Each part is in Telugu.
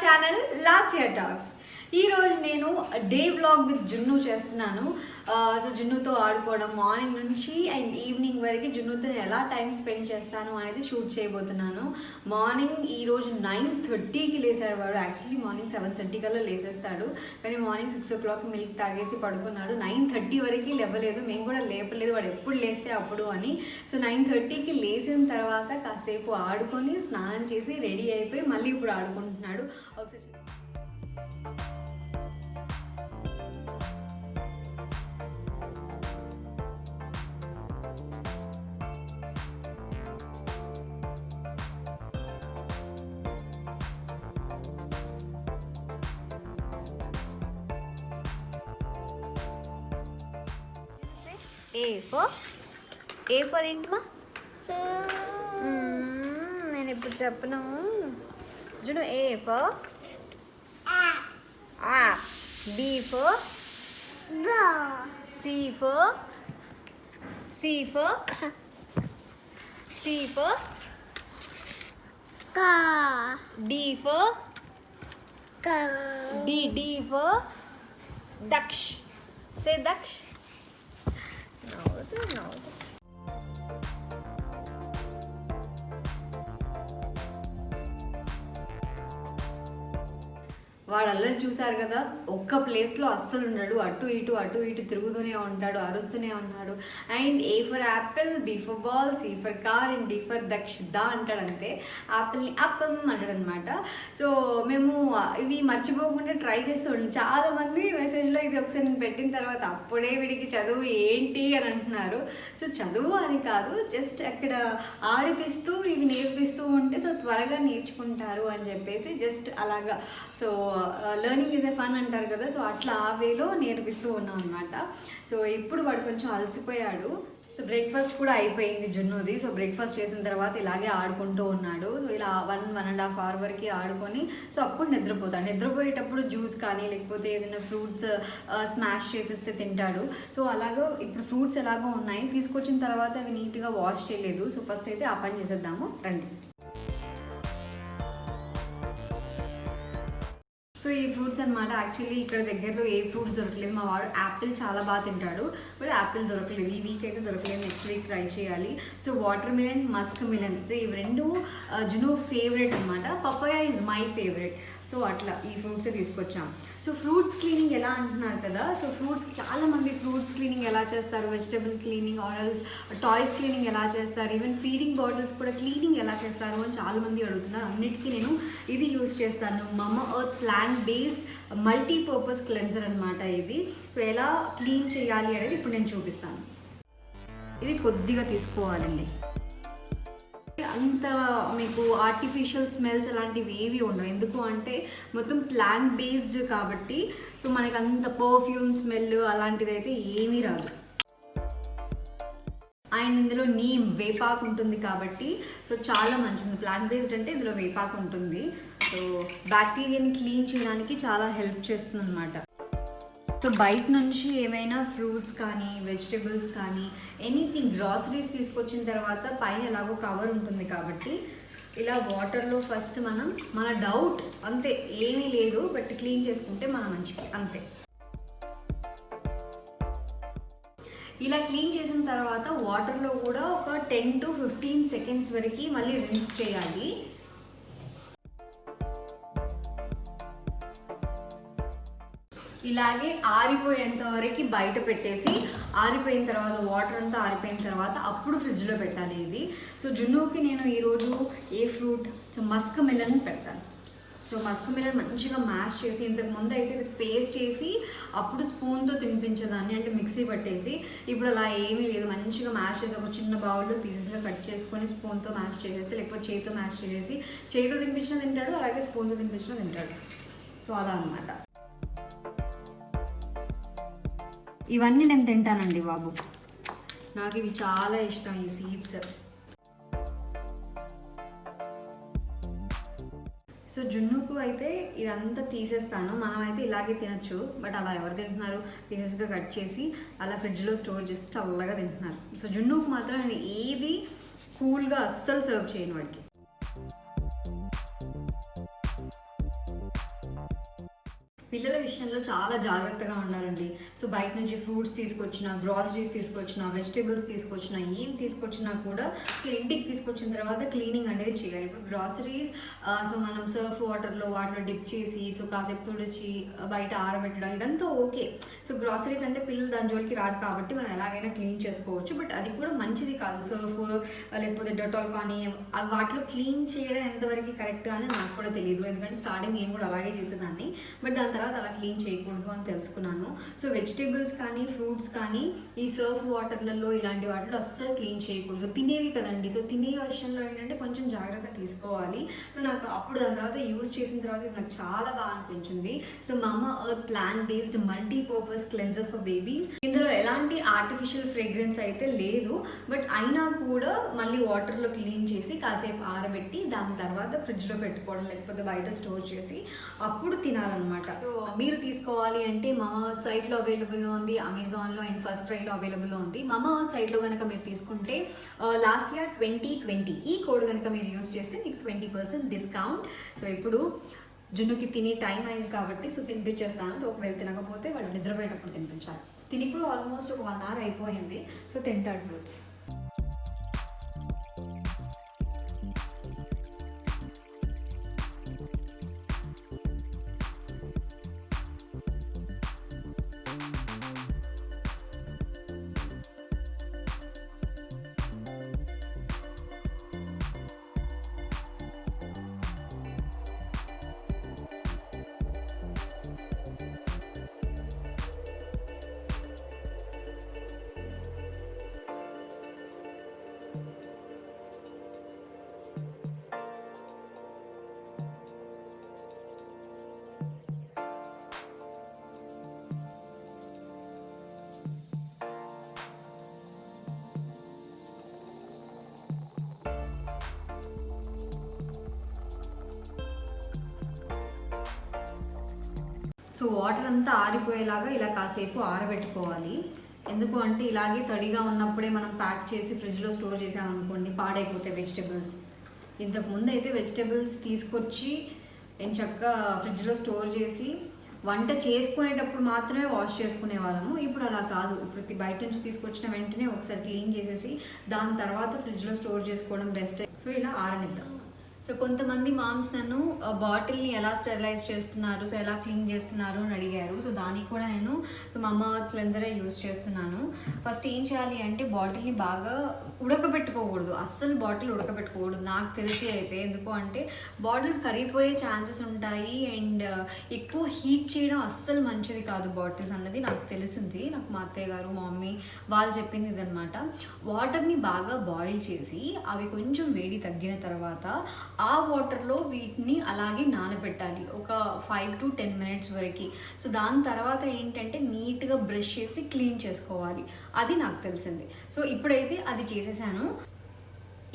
Channel last year talks. ఈరోజు నేను డే వ్లాగ్ విత్ జున్ను చేస్తున్నాను. సో జున్నుతో ఆడుకోవడం మార్నింగ్ నుంచి అండ్ ఈవినింగ్ వరకు జున్నుతో నేను ఎలా టైం స్పెండ్ చేస్తాను అనేది షూట్ చేయబోతున్నాను. మార్నింగ్ ఈరోజు 9:30కి లేచాడు వాడు. యాక్చువల్లీ మార్నింగ్ 7:30 కల్లా లేసేస్తాడు, కానీ మార్నింగ్ 6 o'clock మిల్క్ తాగేసి పడుకున్నాడు. 9:30 వరకు లేవలేదు, మేము కూడా లేపలేదు, వాడు ఎప్పుడు లేస్తే అప్పుడు అని. సో 9:30కి లేచిన తర్వాత కాసేపు ఆడుకొని స్నానం చేసి రెడీ అయిపోయి మళ్ళీ ఇప్పుడు ఆడుకుంటున్నాడు. ఒకసారి ఏ ఫర్ ఏంటి నేను ఇప్పుడు చెప్పను. జును A for B for C for D for D for Daksha. Say Daksha. No. వాడు అల్లరి చూశారు కదా, ఒక్క ప్లేస్లో అస్సలు ఉండడు. అటు ఇటు తిరుగుతూనే ఉంటాడు, అరుస్తూనే ఉన్నాడు. And A for apple, B for ball, C for car and D for Dakshida అంటాడు. అంతే, యాపిల్ని అప్పం అంటాడు అనమాట. సో మేము ఇవి మర్చిపోకుండా ట్రై చేస్తూ ఉంటాం. చాలామంది మెసేజ్లో ఇది ఒకసారి నేను పెట్టిన తర్వాత అప్పుడే వీడికి చదువు ఏంటి అని అంటున్నారు. సో చదువు అని కాదు, జస్ట్ అక్కడ ఆడిపిస్తూ ఇవి నేర్పిస్తూ ఉంటే సో త్వరగా నేర్చుకుంటారు అని చెప్పేసి జస్ట్ అలాగా. So learning is a fun అంటారు కదా, సో అట్లా ఆ వేలో నేర్పిస్తూ ఉన్నాం అనమాట. సో ఇప్పుడు వాడు కొంచెం అలసిపోయాడు. సో బ్రేక్ఫాస్ట్ కూడా అయిపోయింది జున్నుది. సో బ్రేక్ఫాస్ట్ చేసిన తర్వాత ఇలాగే ఆడుకుంటూ ఉన్నాడు. సో ఇలా 1.5 hour వరకు ఆడుకొని సో అప్పుడు నిద్రపోతాడు. నిద్రపోయేటప్పుడు జ్యూస్ కానీ లేకపోతే ఏదైనా ఫ్రూట్స్ స్మాష్ చేసేస్తే తింటాడు. సో అలాగో ఇప్పుడు ఫ్రూట్స్ ఎలాగో ఉన్నాయి, తీసుకొచ్చిన తర్వాత అవి నీట్గా వాష్ చేయలేదు. సో ఫస్ట్ అయితే ఆ పని చేసేద్దాము రండి. సో ఈ ఫ్రూట్స్ అనమాట. యాక్చువల్లీ ఇక్కడ దగ్గరలో ఏ ఫ్రూట్స్ దొరకలేదు. మా వాడు యాపిల్ చాలా బాగా తింటాడు, బట్ యాపిల్ దొరకలేదు. ఈ వీక్ అయితే దొరకలేదు, నెక్స్ట్ వీక్ ట్రై చేయాలి. So watermelon, muskmelon, so ఇవి రెండు జును ఫేవరెట్ అనమాట. Papaya is my favourite. So అట్లా ఈ ఫ్రూట్సే తీసుకొచ్చాం. సో ఫ్రూట్స్ క్లీనింగ్ ఎలా అంటున్నారు కదా, సో ఫ్రూట్స్కి చాలామంది ఫ్రూట్స్ క్లీనింగ్ ఎలా చేస్తారు, వెజిటబుల్ క్లీనింగ్, ఆరల్స్ టాయ్స్ క్లీనింగ్ ఎలా చేస్తారు, ఈవెన్ ఫీడింగ్ బాటిల్స్ కూడా క్లీనింగ్ ఎలా చేస్తారు అని చాలామంది అడుగుతున్నారు. అన్నిటికీ నేను ఇది యూజ్ చేస్తాను, Mamaearth plant based multipurpose cleanser అనమాట ఇది. సో ఎలా క్లీన్ చేయాలి అనేది ఇప్పుడు నేను చూపిస్తాను. ఇది కొద్దిగా తీసుకోవాలండి. అంత మీకు ఆర్టిఫిషియల్ స్మెల్స్ అలాంటివి ఏవి ఉండవు, ఎందుకు అంటే మొత్తం ప్లాంట్ బేస్డ్ కాబట్టి. సో మనకి అంత పర్ఫ్యూమ్ స్మెల్ అలాంటిది అయితే ఏమీ రాదు. అండ్ ఇందులో నీమ్ వేపాకు ఉంటుంది కాబట్టి సో చాలా మంచిది. ప్లాంట్ బేస్డ్ అంటే ఇందులో వేపాకు ఉంటుంది. సో బ్యాక్టీరియాని క్లీన్ చేయడానికి చాలా హెల్ప్ చేస్తుంది అనమాట. సో బయట నుంచి ఏమైనా ఫ్రూట్స్ కానీ వెజిటబుల్స్ కానీ ఎనీథింగ్ గ్రాసరీస్ తీసుకొచ్చిన తర్వాత పైన ఎలాగో కవర్ ఉంటుంది కాబట్టి ఇలా వాటర్లో ఫస్ట్ మనం మన డౌట్ అంతే ఏమీ లేదు బట్ క్లీన్ చేసుకుంటే మన మంచికి అంతే. ఇలా క్లీన్ చేసిన తర్వాత వాటర్లో కూడా ఒక 10 to 15 seconds వరకు మళ్ళీ రిన్స్ చేయాలి. ఇలాగే ఆరిపోయేంత వరకు బయట పెట్టేసి ఆరిపోయిన తర్వాత వాటర్ అంతా ఆరిపోయిన తర్వాత అప్పుడు ఫ్రిడ్జ్లో పెట్టాలి ఇది. సో జున్నుకి నేను ఈరోజు ఏ ఫ్రూట్, సో మస్క్ మిలన్ పెడతాను. సో మస్క్ మిలన్ మంచిగా మ్యాష్ చేసి, ఇంతకుముందు అయితే పేస్ట్ చేసి అప్పుడు స్పూన్తో తినిపించేదాన్ని, అంటే మిక్సీ పట్టేసి. ఇప్పుడు అలా ఏమీ లేదు, మంచిగా మ్యాష్ చేసి ఒక చిన్న బౌల్లో పీసెస్గా కట్ చేసుకొని స్పూన్తో మ్యాష్ చేసేస్తే, లేకపోతే చేతితో మ్యాష్ చేసేసి చేతితో తినిపించినా తింటాడు, అలాగే స్పూన్తో తినిపించినా తింటాడు. సో అలా అనమాట. ఇవన్నీ నేను తింటానండి బాబు, నాకు ఇవి చాలా ఇష్టం ఈ సీడ్స్. సో జున్నుకు అయితే ఇదంతా తీసేస్తాను. మనమైతే ఇలాగే తినచ్చు, బట్ అలా ఎవరు తింటున్నారు? పీసెస్గా కట్ చేసి అలా ఫ్రిడ్జ్లో స్టోర్ చేసి చల్లగా తింటున్నారు. సో జున్నుకు మాత్రం నేను ఏది కూల్గా అస్సలు సర్వ్ చేయను వాడికి. పిల్లల విషయంలో చాలా జాగ్రత్తగా ఉండాలండి. సో బయట నుంచి ఫ్రూట్స్ తీసుకొచ్చినా, గ్రాసరీస్ తీసుకొచ్చినా, వెజిటేబుల్స్ తీసుకొచ్చినా, ఏం తీసుకొచ్చినా కూడా సో ఇంటికి తీసుకొచ్చిన తర్వాత క్లీనింగ్ అనేది చేయాలి. ఇప్పుడు గ్రాసరీస్ సో మనం సర్ఫ్ వాటర్లో వాటిలో డిప్ చేసి సో కాసేపు తుడిచి బయట ఆరబెట్టడం ఇదంతా ఓకే. సో గ్రాసరీస్ అంటే పిల్లలు దాని జోలికి రాదు కాబట్టి మనం ఎలాగైనా క్లీన్ చేసుకోవచ్చు. బట్ అది కూడా మంచిది కాదు. సర్ఫ్ లేకపోతే డెటాల్ కానీ వాటిలో క్లీన్ చేయడం ఎంతవరకు కరెక్ట్ అని నాకు కూడా తెలియదు. ఎందుకంటే స్టార్టింగ్ నేను కూడా అలాగే చేసేదాన్ని. బట్ దాని తర్వాత అలా క్లీన్ చేయకూడదు అని తెలుసుకున్నాను. సో వెజిటేబుల్స్ కానీ ఫ్రూట్స్ కానీ ఈ సర్ఫ్ వాటర్లలో ఇలాంటి వాటిలో అస్సలు క్లీన్ చేయకూడదు. తినేవి కదండి. సో తినే విషయంలో ఏంటంటే కొంచెం జాగ్రత్త తీసుకోవాలి. సో నాకు అప్పుడు దాని తర్వాత యూజ్ చేసిన తర్వాత నాకు చాలా బాగా అనిపించింది. సో మామా earth plant based multipurpose cleanser for babies. ఇందులో ఎలాంటి ఆర్టిఫిషియల్ ఫ్రేగ్రెన్స్ అయితే లేదు. బట్ అయినా కూడా మళ్ళీ వాటర్లో క్లీన్ చేసి కాసేపు ఆరబెట్టి దాని తర్వాత ఫ్రిడ్జ్లో పెట్టుకోవడం లేకపోతే బయట స్టోర్ చేసి అప్పుడు తినాలన్నమాట. సో మీరు తీసుకోవాలి అంటే మామా ఎర్త్ సైట్లో అవైలబుల్లో ఉంది, అమెజాన్లో అండ్ ఫస్ట్ క్రైలో అవైలబుల్లో ఉంది. మామా ఎర్త్ సైట్లో కనుక మీరు తీసుకుంటే లాస్ట్ ఇయర్ 2020 ఈ కోడ్ కనుక మీరు యూస్ చేస్తే మీకు 20% డిస్కౌంట్. సో ఇప్పుడు జున్నుకి తినే టైం అయింది కాబట్టి సో తినిపించేస్తాను. సో ఒకవేళ తినకపోతే వాళ్ళు నిద్రపోయేటప్పుడు తినిపించాలి. తిని కూడా ఆల్మోస్ట్ ఒక 1 hour అయిపోయింది. సో తింటాడు ఫ్రూట్స్. సో వాటర్ అంతా ఆరిపోయేలాగా ఇలా కాసేపు ఆరబెట్టుకోవాలి. ఎందుకు అంటే ఇలాగే తడిగా ఉన్నప్పుడే మనం ప్యాక్ చేసి ఫ్రిడ్జ్లో స్టోర్ చేసామనుకోండి పాడైపోతాయి వెజిటేబుల్స్. ఇంతకుముందు అయితే వెజిటేబుల్స్ తీసుకొచ్చి చక్కగా ఫ్రిడ్జ్లో స్టోర్ చేసి వంట చేసుకునేటప్పుడు మాత్రమే వాష్ చేసుకునే వాళ్ళము. ఇప్పుడు అలా కాదు. ఇప్పుడు బయట నుంచి తీసుకొచ్చిన వెంటనే ఒకసారి క్లీన్ చేసేసి దాని తర్వాత ఫ్రిడ్జ్లో స్టోర్ చేసుకోవడం బెస్ట్. సో ఇలా ఆరనిద్దాం. సో కొంతమంది మామ్స్ నన్ను బాటిల్ని ఎలా స్టెరిలైజ్ చేస్తున్నారు, సో ఎలా క్లీన్ చేస్తున్నారు అని అడిగారు. సో దానికి కూడా నేను సో మామా ఎర్త్ క్లెన్జరే యూజ్ చేస్తున్నాను. ఫస్ట్ ఏం చేయాలి అంటే బాటిల్ని బాగా ఉడకబెట్టుకోకూడదు. అస్సలు బాటిల్ ఉడకబెట్టుకోకూడదు నాకు తెలిసి అయితే. ఎందుకు అంటే బాటిల్స్ కరిగిపోయే ఛాన్సెస్ ఉంటాయి అండ్ ఎక్కువ హీట్ చేయడం అస్సలు మంచిది కాదు బాటిల్స్ అన్నది నాకు తెలిసింది. నాకు మా అత్తయ్య గారు మా మమ్మీ వాళ్ళు చెప్పింది ఇదనమాట. వాటర్ని బాగా బాయిల్ చేసి అవి కొంచెం వేడి తగ్గిన తర్వాత ఆ వాటర్లో వీటిని అలాగే నానబెట్టాలి ఒక 5 to 10 minutes వరకు. సో దాని తర్వాత ఏంటంటే నీట్గా బ్రష్ చేసి క్లీన్ చేసుకోవాలి. అది నాకు తెలిసింది. సో ఇప్పుడైతే అది చేసేసాను.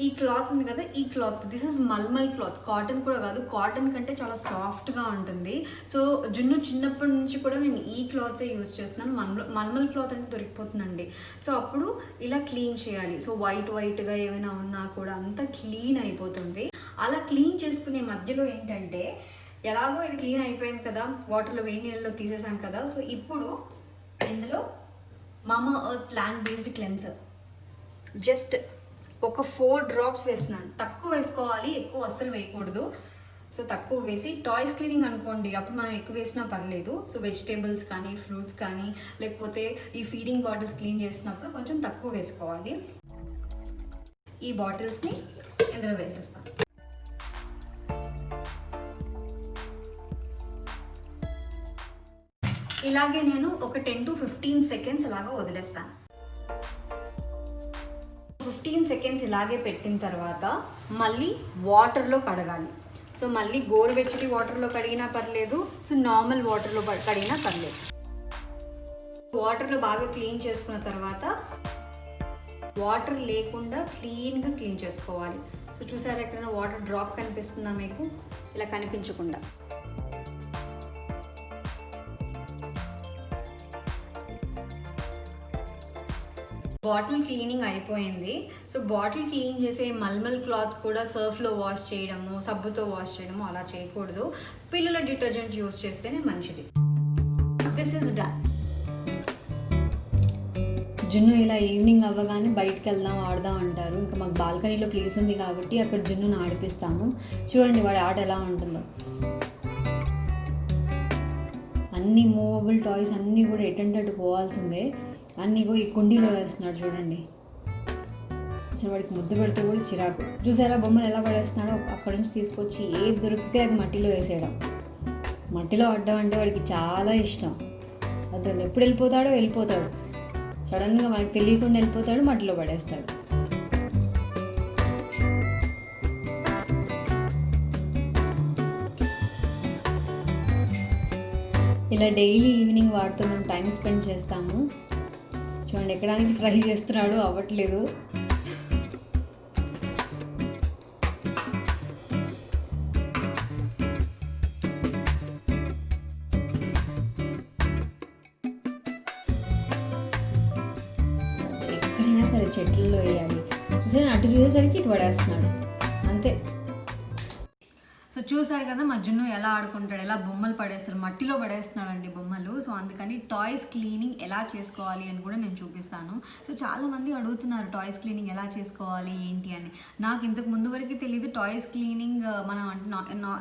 ఈ క్లాత్ ఉంది కదా, ఈ cloth this is malmal cloth. Cotton కూడా కాదు, కాటన్ కంటే చాలా సాఫ్ట్గా ఉంటుంది. సో జున్ను చిన్నప్పటి నుంచి కూడా నేను ఈ క్లాత్సే యూజ్ చేస్తున్నాను. మల్మల్ క్లాత్ అంటే దొరికిపోతుందండి. సో అప్పుడు ఇలా క్లీన్ చేయాలి. సో వైట్గా ఏమైనా ఉన్నా కూడా అంతా క్లీన్ అయిపోతుంది. అలా క్లీన్ చేసుకునే మధ్యలో ఏంటంటే ఎలాగో ఇది క్లీన్ అయిపోయింది కదా, వాటర్లో వేడి నీళ్ళలో తీసేసాం కదా. సో ఇప్పుడు ఇందులో మామా earth plant based cleanser just ఒక 4 drops వేస్తున్నాను. తక్కువ వేసుకోవాలి, ఎక్కువ అస్సలు వేయకూడదు. సో తక్కువ వేసి టాయ్స్ క్లీనింగ్ అనుకోండి అప్పుడు మనం ఎక్కువ వేసినా పర్లేదు. సో వెజిటేబుల్స్ కానీ ఫ్రూట్స్ కానీ లేకపోతే ఈ ఫీడింగ్ బాటిల్స్ క్లీన్ చేసినప్పుడు కొంచెం తక్కువ వేసుకోవాలి. ఈ బాటిల్స్ని ఇందులో వేసేస్తాను. ఇలాగే నేను ఒక 10 to 15 seconds అలాగా వదిలేస్తాను. 15 seconds ఇలాగే పెట్టిన తర్వాత మళ్ళీ వాటర్లో కడగాలి. సో మళ్ళీ గోరువెచ్చటి వాటర్లో కడిగినా పర్లేదు, సో నార్మల్ వాటర్లో కడిగినా పర్లేదు. వాటర్లో బాగా క్లీన్ చేసుకున్న తర్వాత వాటర్ లేకుండా క్లీన్గా క్లీన్ చేసుకోవాలి. సో చూసారా ఎక్కడైనా వాటర్ డ్రాప్ కనిపిస్తుందా మీకు? ఇలా కనిపించకుండా బాటిల్ క్లీనింగ్ అయిపోయింది. సో బాటిల్ క్లీన్ చేసే మల్మల్ క్లాత్ కూడా సర్ఫ్లో వాష్ చేయడము, సబ్బుతో వాష్ చేయడము అలా చేయకూడదు. పిల్లల డిటర్జెంట్ యూస్ చేస్తేనే మంచిది. This is done. జున్ను ఇలా ఈవినింగ్ అవ్వగానే బయటకు వెళ్దాం ఆడదాం అంటారు. ఇంకా మాకు బాల్కనీలో ప్లేస్ ఉంది కాబట్టి అక్కడ జున్నును ఆడిపిస్తాము. చూడండి వాడి ఆట ఎలా ఉంటుందో. అన్ని మూవబుల్ టాయ్స్ అన్నీ కూడా ఎటంటట్టు పోవాల్సిందే. అన్నీ ఈ కుండీలో వేస్తున్నాడు చూడండి. అసలు వాడికి ముద్దు పెడితే కూడా చిరాకు. చూసారా బొమ్మలు ఎలా పడేస్తున్నాడో. అక్కడి నుంచి తీసుకొచ్చి ఏది దొరికితే అది మట్టిలో వేసేయడం. మట్టిలో ఆడడం అంటే వాడికి చాలా ఇష్టం. అసలు ఎప్పుడు వెళ్ళిపోతాడు. సడన్గా మనకు తెలియకుండా వెళ్ళిపోతాడు, మట్టిలో పడేస్తాడు. ఇలా డైలీ ఈవినింగ్ వాడితో మేము టైం స్పెండ్ చేస్తాము. చూడండి ఎక్కడానికి ట్రై చేస్తున్నాడు, అవ్వట్లేదు. ఎక్కడైనా సరే చెట్లలో వేయాలి. చూసాను అటు చూసేసరికి ఇటు పడేస్తున్నాడు అంతే. సో చూసారు కదా మా జున్ను ఎలా ఆడుకుంటాడు, ఎలా బొమ్మలు పడేస్తాడు, మట్టిలో పడేస్తున్నాడండి బొమ్మలు. సో అందుకని టాయ్స్ క్లీనింగ్ ఎలా చేసుకోవాలి అని కూడా నేను చూపిస్తాను. సో చాలామంది అడుగుతున్నారు టాయ్స్ క్లీనింగ్ ఎలా చేసుకోవాలి ఏంటి అని. నాకు ఇంతకు ముందు వరకు తెలియదు. టాయ్స్ క్లీనింగ్ మనం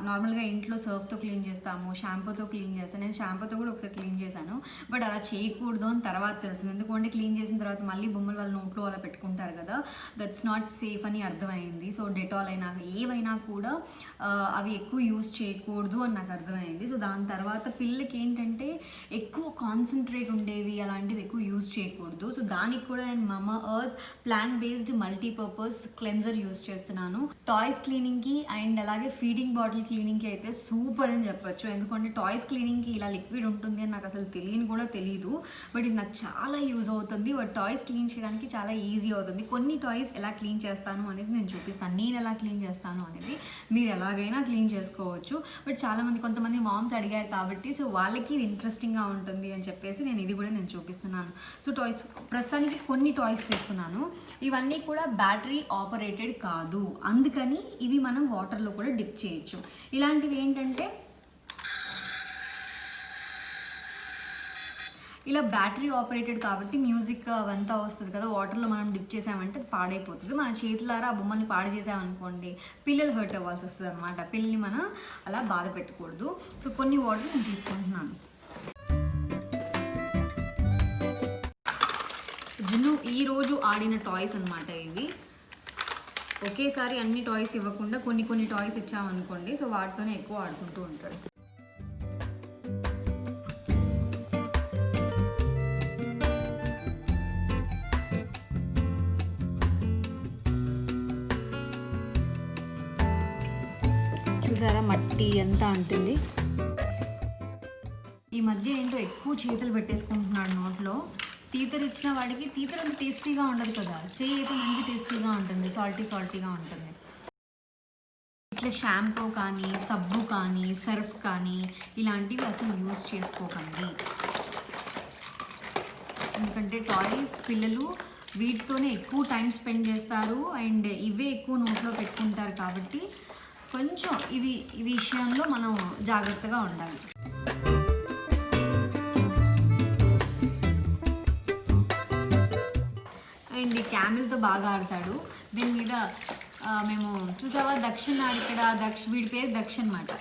నార్మల్గా ఇంట్లో సర్ఫ్తో క్లీన్ చేస్తాము, షాంపూతో క్లీన్ చేస్తాను. నేను షాంపూతో కూడా ఒకసారి క్లీన్ చేశాను, బట్ అలా చేయకూడదు అని తర్వాత తెలిసింది. ఎందుకంటే క్లీన్ చేసిన తర్వాత మళ్ళీ బొమ్మలు వాళ్ళ నోట్లో అలా పెట్టుకుంటారు కదా, దట్స్ నాట్ సేఫ్ అని అర్థమైంది. సో డెటాల్ అయినా ఏవైనా కూడా అవి ఎక్కువ యూజ్ చేయకూడదు అని నాకు అర్థమైంది. సో దాని తర్వాత పిల్లలకి ఏంటంటే ఎక్కువ కాన్సన్ట్రేట్ ఉండేవి అలాంటివి ఎక్కువ యూజ్ చేయకూడదు. సో దానికి కూడా నేను Mamaearth plant based multipurpose cleanser use చేస్తున్నాను టాయ్స్ క్లీనింగ్కి. అండ్ అలాగే ఫీడింగ్ బాటిల్ క్లీనింగ్కి అయితే సూపర్ అని చెప్పొచ్చు. ఎందుకంటే టాయ్స్ క్లీనింగ్కి ఇలా లిక్విడ్ ఉంటుంది అని నాకు అసలు తెలియదు, బట్ ఇది నాకు చాలా యూజ్ అవుతుంది. బట్ టాయ్స్ క్లీన్ చేయడానికి చాలా ఈజీ అవుతుంది. కొన్ని టాయ్స్ ఎలా క్లీన్ చేస్తాను అనేది నేను చూపిస్తాను. నేను ఎలా క్లీన్ చేస్తాను అనేది మీరు ఎలాగైనా క్లీన్ చేసుకోవచ్చు. బట్ కొంతమంది మామ్స్ అడిగారు కాబట్టి సో వాళ్ళకి ఇది ఇంట్రెస్టింగ్గా ఉంటుంది అని చెప్పేసి ఇది కూడా నేను చూపిస్తున్నాను. సో టాయ్స్ ప్రస్తుతానికి కొన్ని టాయ్స్ తీసుకున్నాను. ఇవన్నీ కూడా బ్యాటరీ ఆపరేటెడ్ కాదు, అందుకని ఇవి మనం వాటర్లో కూడా డిప్ చేయొచ్చు. ఇలాంటివి ఏంటంటే ఇలా బ్యాటరీ ఆపరేటెడ్ కాబట్టి మ్యూజిక్ అవంతా వస్తుంది కదా, వాటర్లో మనం డిప్ చేసామంటే పాడైపోతుంది. మన చేతులారా ఆ బొమ్మల్ని పాడు చేసామనుకోండి పిల్లలు హర్ట్ అవ్వాల్సి వస్తుంది అనమాట. పిల్లల్ని మనం అలా బాధ పెట్టకూడదు. సో కొన్ని వాటర్ నేను తీసుకుంటున్నాను. జున్ను ఈరోజు ఆడిన టాయ్స్ అనమాట ఇవి. ఒకేసారి అన్ని టాయ్స్ ఇవ్వకుండా కొన్ని టాయ్స్ ఇచ్చామనుకోండి సో వాటితోనే ఎక్కువ ఆడుకుంటూ ఉంటాడు. చూసారా మట్టి ఎంత అంటుంది. ఈ మధ్య ఏంటో ఎక్కువ చేతులు పెట్టేసుకుంటున్నాడు నోట్లో. టీతర్ ఇచ్చిన వాడికి టీతర్ అంత టేస్టీగా ఉండదు కదా, చేయి అయితే మంచి టేస్టీగా ఉంటుంది, సాల్టీగా ఉంటుంది. ఇట్లా షాంపూ కానీ సబ్బు కానీ సర్ఫ్ కానీ ఇలాంటివి అసలు యూజ్ చేసుకోకండి. ఎందుకంటే టాయ్స్ పిల్లలు వీటితోనే ఎక్కువ టైం స్పెండ్ చేస్తారు అండ్ ఇవే ఎక్కువ నోట్లో పెట్టుకుంటారు కాబట్టి కొంచెం ఈ విషయంలో మనం జాగ్రత్తగా ఉండాలి. అండ్ ఈ క్యామిల్తో బాగా ఆడతాడు. దీని మీద మేము చూసావా దక్షిణ ఇక్కడ వీడి పేరు దక్ష అన్నమాట.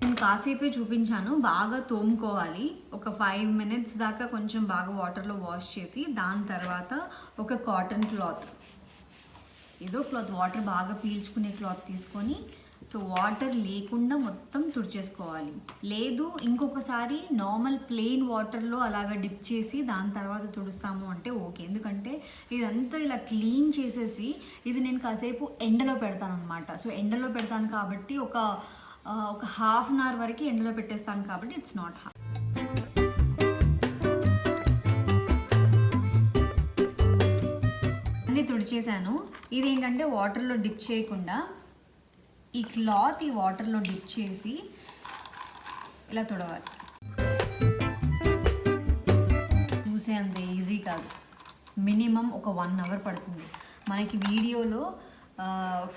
నేను కాసేపే చూపించాను. బాగా తోముకోవాలి. ఒక 5 minutes దాకా కొంచెం బాగా వాటర్లో వాష్ చేసి దాని తర్వాత ఒక కాటన్ క్లాత్, ఏదో క్లాత్ వాటర్ బాగా పీల్చుకునే క్లాత్ తీసుకొని సో వాటర్ లేకుండా మొత్తం తుడిచేసుకోవాలి. లేదు ఇంకొకసారి నార్మల్ ప్లెయిన్ వాటర్లో అలాగా డిప్ చేసి దాని తర్వాత తుడుస్తాము అంటే ఓకే. ఎందుకంటే ఇదంతా ఇలా క్లీన్ చేసేసి ఇది నేను కాసేపు ఎండలో పెడతాను అనమాట. సో ఎండలో పెడతాను కాబట్టి ఒక 1/2 hour వరకు ఎండలో పెట్టేస్తాను కాబట్టి ఇట్స్ నాట్ హార్డ్. అన్నీ తుడిచేసాను. ఇదేంటంటే వాటర్లో డిప్ చేయకుండా ఈ క్లాత్ ఈ వాటర్లో డిప్ చేసి ఇలా తుడవాలి. చూసే అంత ఈజీ కాదు. మినిమం ఒక 1 అవర్ పడుతుంది. మనకి వీడియోలో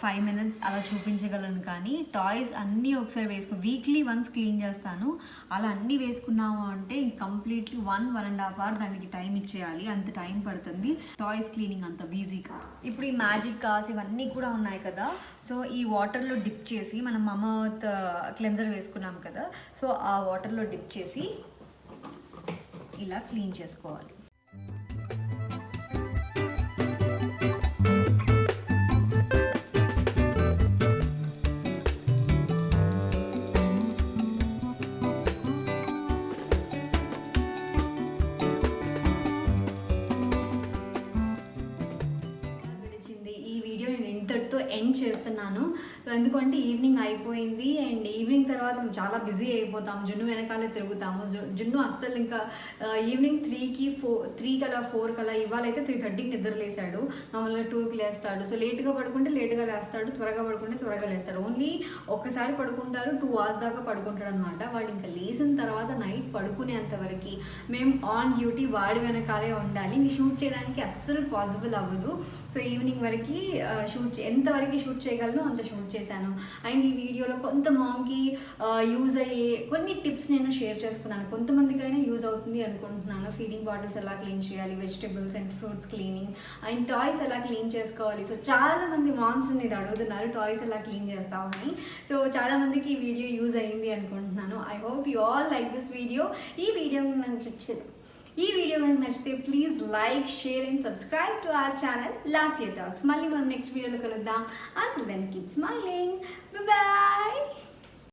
5 minutes అలా చూపించగలను, కానీ టాయ్స్ అన్నీ ఒకసారి వీక్లీ వన్స్ క్లీన్ చేస్తాను. అలా అన్నీ వేసుకున్నాము అంటే కంప్లీట్లీ 1.5 hour దానికి టైం ఇచ్చేయాలి, అంత టైం పడుతుంది. టాయ్స్ క్లీనింగ్ అంత ఈజీ కాదు. ఇప్పుడు ఈ మ్యాజిక్ కార్స్ ఇవన్నీ కూడా ఉన్నాయి కదా, సో ఈ వాటర్లో డిప్ చేసి, మనం మమర్త్ క్లెన్జర్ వేసుకున్నాం కదా, సో ఆ వాటర్లో డిప్ చేసి ఇలా క్లీన్ చేసుకోవాలి. ఎండ్ చేస్తున్నాను. సో ఎందుకంటే ఈవినింగ్ అయిపోయింది, అండ్ ఈవినింగ్ తర్వాత మేము చాలా బిజీ అయిపోతాము, జున్ను వెనకాలే తిరుగుతాము. జున్ను అస్సలు ఇంకా ఈవినింగ్ 3 కలా 4 కలా, ఇవాళ అయితే 3:30కి నిద్ర లేసాడు. మామూలుగా 2కి లేస్తాడు. సో లేట్గా పడుకుంటే లేట్గా లేస్తాడు, త్వరగా పడుకుంటే త్వరగా లేస్తాడు. ఓన్లీ ఒక్కసారి పడుకుంటారు, 2 hours దాకా పడుకుంటాడు అనమాట. వాడు ఇంకా లేచిన తర్వాత నైట్ పడుకునేంత వరకు మేము ఆన్ డ్యూటీ వాడి వెనకాలే ఉండాలి. ఇంక షూట్ చేయడానికి అస్సలు పాసిబుల్ అవ్వదు. సో ఈవినింగ్ వరకు ఎంతవరకు షూట్ చేయగలను అంత షూట్ చేశాను. అండ్ ఈ వీడియోలో కొంత మామ్కి యూజ్ అయ్యే కొన్ని టిప్స్ నేను షేర్ చేసుకున్నాను. కొంతమందికైనా యూజ్ అవుతుంది అనుకుంటున్నాను. ఫీడింగ్ బాటిల్స్ ఎలా క్లీన్ చేయాలి, vegetables and fruits cleaning, and toys ఎలా క్లీన్ చేసుకోవాలి. సో చాలామంది మామ్స్ ఇది అడుగుతున్నారు, టాయ్స్ ఎలా క్లీన్ చేస్తామని. సో చాలామందికి ఈ వీడియో యూజ్ అయ్యింది అనుకుంటున్నాను. I hope you all like this video. ఈ వీడియో కనుక నచ్చితే please like, share and subscribe to our channel Lasya Talks. మళ్ళీ మనం నెక్స్ట్ వీడియోలో కలుద్దాం. Until then keep smiling. Bye.